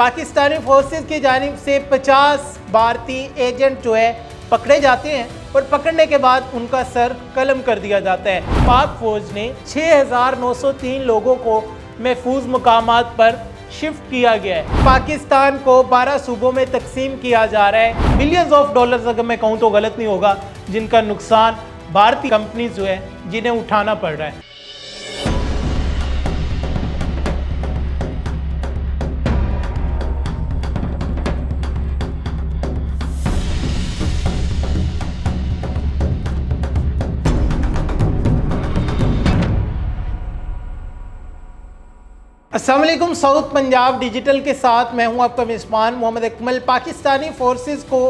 Pakistani forces की जानिब से 50 भारतीय एजेंट जो है पकड़े जाते हैं और पकड़ने के बाद उनका सर कलम कर दिया जाता है। पाक फौज ने 6,903 लोगों को महफूज मकामात पर शिफ्ट किया गया है। पाकिस्तान को 12 सूबों में तकसीम किया जा रहा है। बिलियंस ऑफ डॉलर्स, अगर मैं कहूँ तो गलत नहीं होगा, जिनका नुकसान भारतीय कंपनीज जो है जिन्हें उठाना पड़ रहा है। अस्सलाम वालेकुम, साउथ पंजाब डिजिटल के साथ मैं हूं आपका मेज़बान मोहम्मद अकमल। पाकिस्तानी फोर्सेस को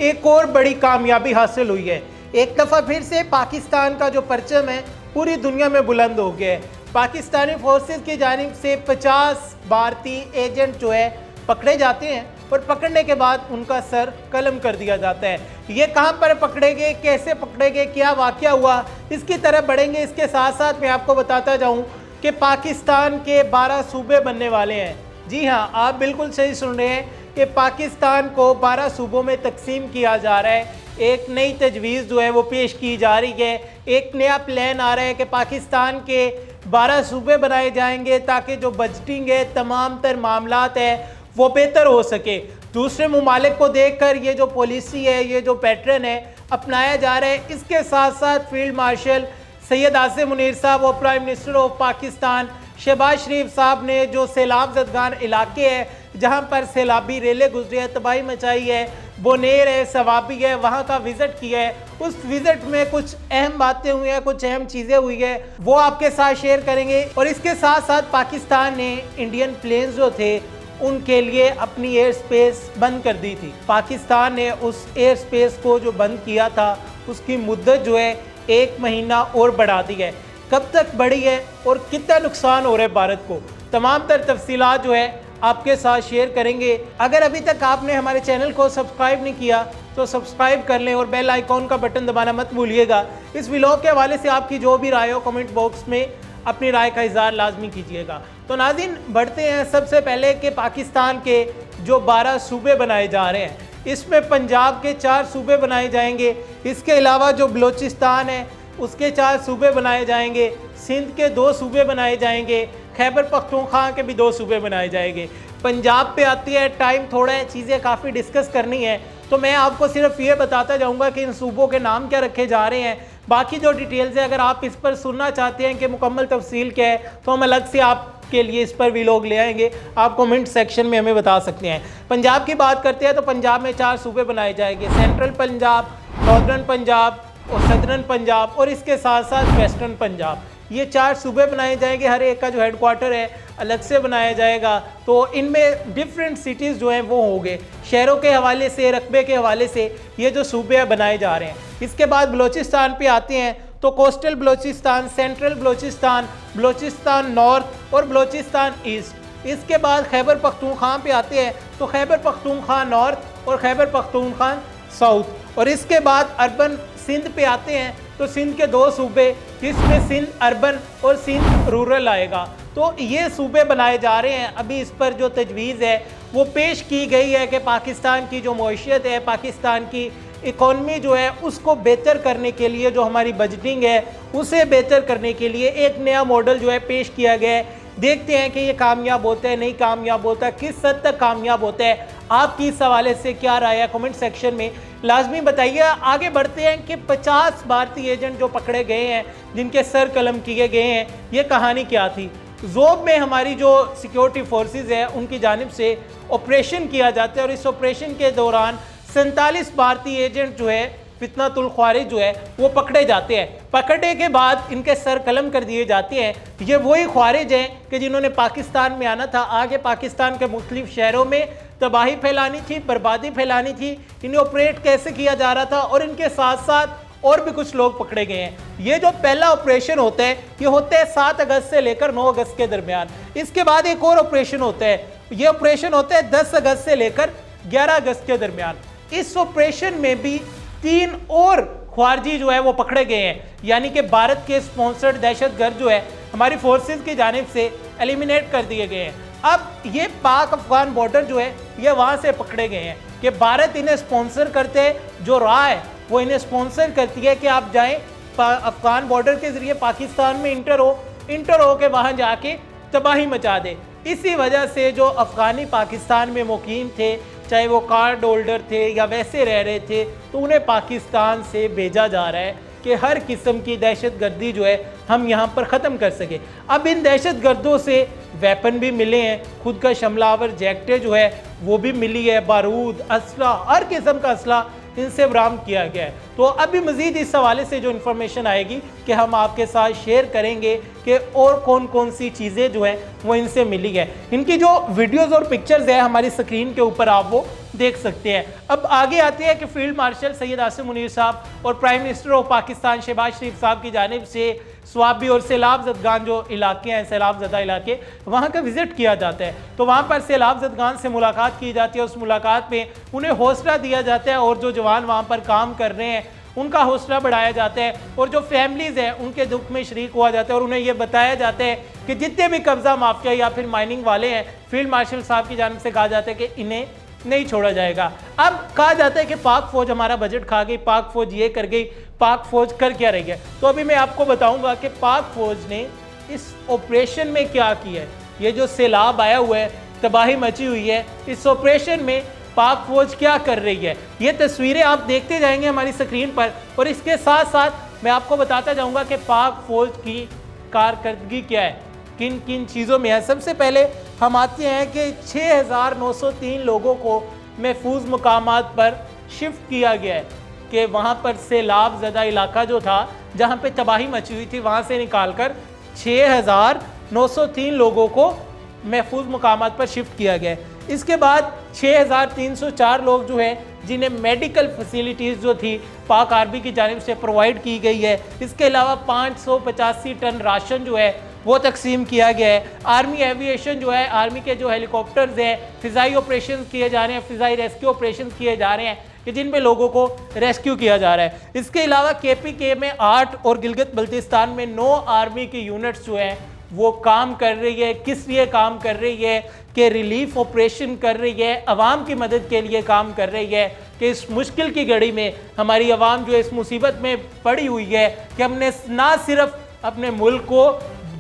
एक और बड़ी कामयाबी हासिल हुई है। एक दफ़ा फिर से पाकिस्तान का जो परचम है पूरी दुनिया में बुलंद हो गया है। पाकिस्तानी फोर्सेस की जानिब से 50 भारतीय एजेंट जो है पकड़े जाते हैं और पकड़ने के बाद उनका सर कलम कर दिया जाता है। ये कहाँ पर पकड़े गए, कैसे पकड़े गए, क्या वाक़या हुआ, इसकी तरफ बढ़ेंगे। इसके साथ साथ मैं आपको बताता जाऊँ कि पाकिस्तान के 12 सूबे बनने वाले हैं। जी हाँ, आप बिल्कुल सही सुन रहे हैं कि पाकिस्तान को 12 सूबों में तकसीम किया जा रहा है। एक नई तजवीज़ जो है वो पेश की जा रही है। एक नया प्लान आ रहा है कि पाकिस्तान के 12 सूबे बनाए जाएंगे ताकि जो बजटिंग है, तमाम तर मामलात है वो बेहतर हो सके। दूसरे ममालिक को देखकर ये जो पॉलिसी है, ये जो पैटर्न है अपनाया जा रहा है। इसके साथ साथ फील्ड मार्शल सैयद आसिम मुनीर साहब और prime minister of Pakistan Shehbaz Sharif साहब ने जो सैलाब ज़दगान इलाके है जहां पर सैलाबी रेलें गुजरी है, तबाही मचाई है, बोनेर है, सवाबी है, वहां का विज़िट किया है। उस विज़िट में कुछ अहम बातें हुई हैं, कुछ अहम चीज़ें हुई है, वो आपके साथ शेयर करेंगे। और इसके साथ साथ पाकिस्तान ने इंडियन प्लेन्स जो थे उनके लिए अपनी एयर स्पेस बंद कर दी थी। पाकिस्तान ने उस एयर स्पेस को जो बंद किया था उसकी मुद्दत जो है 1 महीना और बढ़ा दी है। कब तक बढ़ी है और कितना नुकसान हो रहा है भारत को, तमाम तर तफसीलात जो है आपके साथ शेयर करेंगे। अगर अभी तक आपने हमारे चैनल को सब्सक्राइब नहीं किया तो सब्सक्राइब कर लें और बेल आइकॉन का बटन दबाना मत भूलिएगा। इस व्लॉग के हवाले से आपकी जो भी राय हो कमेंट बॉक्स में अपनी राय का इज़हार लाजमी कीजिएगा। तो नाज़रीन, बढ़ते हैं सबसे पहले कि पाकिस्तान के जो 12 सूबे बनाए जा रहे हैं, इसमें पंजाब के 4 सूबे बनाए जाएंगे। इसके अलावा जो बलूचिस्तान है उसके 4 सूबे बनाए जाएंगे। सिंध के 2 सूबे बनाए जाएंगे। खैबर पख्तूनख्वा के भी 2 सूबे बनाए जाएंगे। पंजाब पे आती है, टाइम थोड़ा है, चीज़ें काफ़ी डिस्कस करनी है, तो मैं आपको सिर्फ ये बताता जाऊंगा कि इन सूबों के नाम क्या रखे जा रहे हैं। बाकी जो डिटेल्स है, अगर आप इस पर सुनना चाहते हैं कि मुकम्मल तफसील क्या है तो हम अलग से आपके लिए इस पर व्लॉग ले आएंगे। आप कमेंट सेक्शन में हमें बता सकते हैं। पंजाब की बात करते हैं तो पंजाब में 4 सूबे बनाए जाएंगे। सेंट्रल पंजाब, नॉर्दर्न पंजाब और सदर्न पंजाब और इसके साथ साथ वेस्टर्न पंजाब। ये 4 सूबे बनाए जाएंगे। हर एक का जो हेडक्वार्टर है अलग से बनाया जाएगा। तो इनमें डिफरेंट सिटीज़ जो हैं वो होंगे। शहरों के हवाले से, रकबे के हवाले से ये जो सूबे बनाए जा रहे हैं। इसके बाद बलूचिस्तान पे आते हैं तो coastal Balochistan, central Balochistan, Balochistan north और बलूचिस्तान ईस्ट। इसके बाद खैबर पख्तूनख्वा पे आते हैं तो खैबर पख्तूनख्वा नॉर्थ और खैबर पख्तूनख्वा साउथ। और इसके बाद अर्बन सिंध पे आते हैं तो सिंध के 2 सूबे, जिसमें सिंध अर्बन और सिंध रूरल आएगा। तो ये सूबे बनाए जा रहे हैं। अभी इस पर जो तजवीज़ है वो पेश की गई है कि पाकिस्तान की जो मईशत है, पाकिस्तान की इकॉनमी जो है उसको बेहतर करने के लिए, जो हमारी बजटिंग है उसे बेहतर करने के लिए एक नया मॉडल जो है पेश किया गया है। देखते हैं कि ये कामयाब होता है, नहीं कामयाब होता, किस हद तक कामयाब होता है। आपकी इस हवाले से क्या राय है कमेंट सेक्शन में लाजमी बताइए। आगे बढ़ते हैं कि 50 भारतीय एजेंट जो पकड़े गए हैं, जिनके सर कलम किए गए हैं, ये कहानी क्या थी। ज़ोब में हमारी जो सिक्योरिटी फोर्सेस है उनकी जानिब से ऑपरेशन किया जाता है और इस ऑपरेशन के दौरान 47 भारतीय एजेंट जो है फितनतुल ख्वारिज जो है वो पकड़े जाते हैं। पकड़ने के बाद इनके सर कलम कर दिए जाते हैं। ये वही ख्वारिज हैं कि जिन्होंने पाकिस्तान में आना था, आगे पाकिस्तान के मुख्तलिफ शहरों में तबाही फैलानी थी, बर्बादी फैलानी थी। इन्हें ऑपरेट कैसे किया जा रहा था और इनके साथ साथ और भी कुछ लोग पकड़े गए हैं। ये जो पहला ऑपरेशन होता है ये होता है 7 अगस्त से लेकर 9 अगस्त के दरमियान। इसके बाद एक और ऑपरेशन होता है, ये ऑपरेशन होता है 10 अगस्त से लेकर 11 अगस्त के दरमियान। इस ऑपरेशन में भी 3 और ख्वारजी जो है वो पकड़े गए हैं, यानी कि भारत के स्पॉन्सर्ड दहशतगर्द जो है हमारी फोर्सेस की जानिब से एलिमिनेट कर दिए गए हैं। अब ये पाक अफगान बॉर्डर जो है ये वहाँ से पकड़े गए हैं कि भारत इन्हें स्पॉन्सर करते हैं, जो राह है वो इन्हें स्पॉन्सर करती है कि आप जाएं अफगान बॉर्डर के ज़रिए पाकिस्तान में इंटर हो के वहाँ जाके तबाही मचा दे। इसी वजह से जो अफ़गानी पाकिस्तान में मुकीम थे, चाहे वो कार्ड होल्डर थे या वैसे रह रहे थे, तो उन्हें पाकिस्तान से भेजा जा रहा है कि हर किस्म की दहशतगर्दी जो है हम यहाँ पर ख़त्म कर सके। अब इन दहशतगर्दों से वेपन भी मिले हैं, खुद का हमलावर जैकेटें जो है वो भी मिली है, बारूद, असला, हर किस्म का असला इनसे बरामद किया गया है। तो अभी मज़ीद इस हवाले से जो इन्फॉर्मेशन आएगी कि हम आपके साथ शेयर करेंगे कि और कौन कौन सी चीज़ें जो हैं वो इनसे मिली है। इनकी जो वीडियोज़ और पिक्चर्स है हमारी स्क्रीन के ऊपर आप वो देख सकते हैं। अब आगे आते हैं कि फील्ड मार्शल सैयद आसिम मुनीर साहब और prime minister of Pakistan Shehbaz Sharif साहब की जानिब से स्वाबी और सैलाब ज़दगान जो इलाके हैं, सैलाब ज़दा इलाके, वहाँ का विज़िट किया जाता है। तो वहाँ पर सैलाब ज़दगान से मुलाकात की जाती है। उस मुलाकात में उन्हें हौसला दिया जाता है और जो जवान वहाँ पर काम कर रहे हैं उनका हौसला बढ़ाया जाता है और जो फैमिलीज़ हैं उनके दुख में शरीक हुआ जाता है और उन्हें यह बताया जाता है कि जितने भी कब्ज़ा माफिया या फिर माइनिंग वाले हैं, फील्ड मार्शल साहब की जानिब से कहा जाता है कि इन्हें नहीं छोड़ा जाएगा। अब कहा जाता है कि पाक फौज हमारा बजट खा गई, पाक फौज ये कर गई, पाक फौज कर क्या रही है। तो अभी मैं आपको बताऊंगा कि पाक फौज ने इस ऑपरेशन में क्या किया है। ये जो सैलाब आया हुआ है, तबाही मची हुई है, इस ऑपरेशन में पाक फौज क्या कर रही है, ये तस्वीरें आप देखते जाएंगे हमारी स्क्रीन पर। और इसके साथ साथ मैं आपको बताता जाऊंगा कि पाक फौज की कारकर्दगी क्या है, किन किन चीज़ों में है। सबसे पहले हम आते हैं कि 6903 लोगों को महफूज मकामात पर शिफ्ट किया गया है कि वहाँ पर सैलाब ज़दा इलाका जो था जहाँ पे तबाही मची हुई थी वहाँ से निकाल कर 6903 लोगों को महफूज मकामात पर शिफ्ट किया गया है। इसके बाद 6304 लोग जो हैं जिन्हें मेडिकल फैसिलिटीज़ जो थी पाक आर्मी की जानिब से प्रोवाइड की गई है। इसके अलावा 585 टन राशन जो है वो तकसीम किया गया है। आर्मी एविएशन जो है, आर्मी के जो हेलीकॉप्टर्स हैं, फ़िज़ाई ऑपरेशन किए जा रहे हैं, फ़िज़ाई रेस्क्यू ऑपरेशन किए जा रहे हैं कि जिनमें लोगों को रेस्क्यू किया जा रहा है। इसके अलावा KPK में 8 और गिलगित बल्तिस्तान में 9 आर्मी की यूनिट्स जो हैं वो काम कर रही है। किस लिए काम कर रही है कि रिलीफ ऑपरेशन कर रही है, आवाम की मदद के लिए काम कर रही है कि इस मुश्किल की घड़ी में हमारी आवाम जो इस मुसीबत में पड़ी हुई है कि हमने ना सिर्फ अपने मुल्क को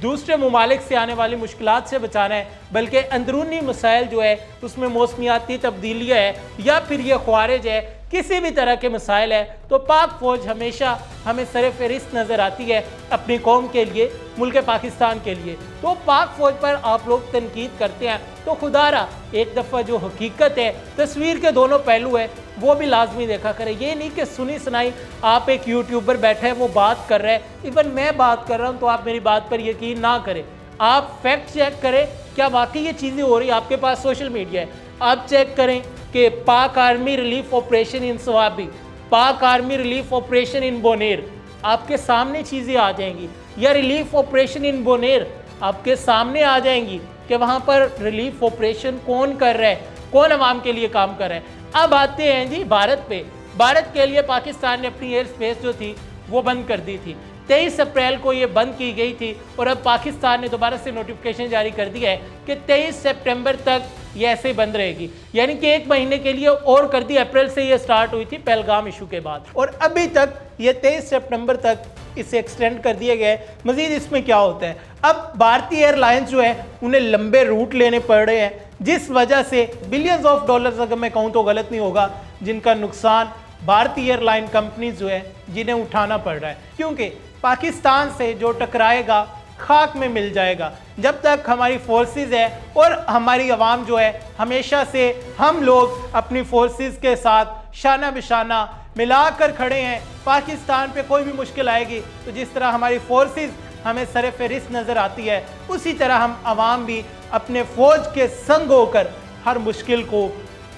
दूसरे ममालिक से आने वाली मुश्किलात से बचाना है, बल्कि अंदरूनी मसाइल जो है उसमें मौसमियाती तब्दीलियाँ है या फिर ये ख्वारिज है, किसी भी तरह के मसाइल है, तो पाक फ़ौज हमेशा हमें सर-ए-फ़हरिस्त नज़र आती है अपनी कौम के लिए, मुल्क पाकिस्तान के लिए। तो पाक फ़ौज पर आप लोग तनकीद करते हैं तो खुदारा एक दफ़ा जो हकीकत है, तस्वीर के दोनों पहलू है, वो भी लाजमी देखा करें। ये नहीं कि सुनी सुनाई आप एक यूट्यूबर बैठा है वो बात कर रहा है, इवन मैं बात कर रहा हूँ तो आप मेरी बात पर यकीन ना करें। आप फैक्ट चेक करें, क्या वाकई ये चीज़ें हो रही है। आपके पास सोशल मीडिया है, आप चेक करें कि पाक army relief operation in Swabi, पाक आर्मी रिलीफ ऑपरेशन इन बोनेर, आपके सामने चीज़ें आ जाएंगी। या रिलीफ ऑपरेशन इन बोनेर आपके सामने आ जाएंगी कि वहाँ पर रिलीफ ऑपरेशन कौन कर रहा है, कौन अवाम के लिए काम कर रहा है। अब आते हैं जी भारत पे। भारत के लिए पाकिस्तान ने अपनी एयर स्पेस जो थी वो बंद कर दी थी। 23 अप्रैल को ये बंद की गई थी और अब पाकिस्तान ने दोबारा से नोटिफिकेशन जारी कर दिया है कि 23 सितंबर तक ये ऐसे बंद रहेगी, यानी कि 1 महीने के लिए और कर दी। अप्रैल से ये स्टार्ट हुई थी पहलगाम इशू के बाद और अभी तक ये 23 सितंबर तक इसे एक्सटेंड कर दिया गया है। मजीद इसमें क्या होता है, अब भारतीय एयरलाइंस जो है उन्हें लंबे रूट लेने पड़ रहे हैं, जिस वजह से बिलियंस ऑफ डॉलर्स, अगर मैं कहूँ तो गलत नहीं होगा, जिनका नुकसान भारतीय एयरलाइन कंपनीज जो है जिन्हें उठाना पड़ रहा है, क्योंकि पाकिस्तान से जो टकराएगा खाक में मिल जाएगा। जब तक हमारी फोर्सेस है और हमारी आवाम जो है, हमेशा से हम लोग अपनी फोर्सेस के साथ शाना बिशाना मिलाकर खड़े हैं। पाकिस्तान पे कोई भी मुश्किल आएगी तो जिस तरह हमारी फोर्सेस हमें सर-ए-फ़हरिस्त नज़र आती है, उसी तरह हम आवाम भी अपने फ़ौज के संग होकर हर मुश्किल को,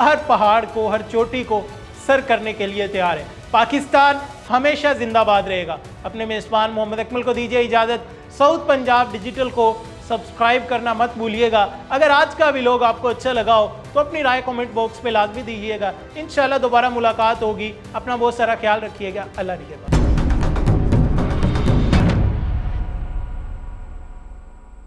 हर पहाड़ को, हर चोटी को सर करने के लिए तैयार है। पाकिस्तान हमेशा जिंदाबाद रहेगा। अपने मेज़बान मोहम्मद अकमल को दीजिए इजाज़त। साउथ पंजाब डिजिटल को सब्सक्राइब करना मत भूलिएगा। अगर आज का व्लॉग आपको अच्छा लगा हो तो अपनी राय कमेंट बॉक्स पे लाजमी दीजिएगा। इंशाल्लाह दोबारा मुलाकात होगी। अपना बहुत सारा ख्याल रखिएगा। अल्लाह निगहबान।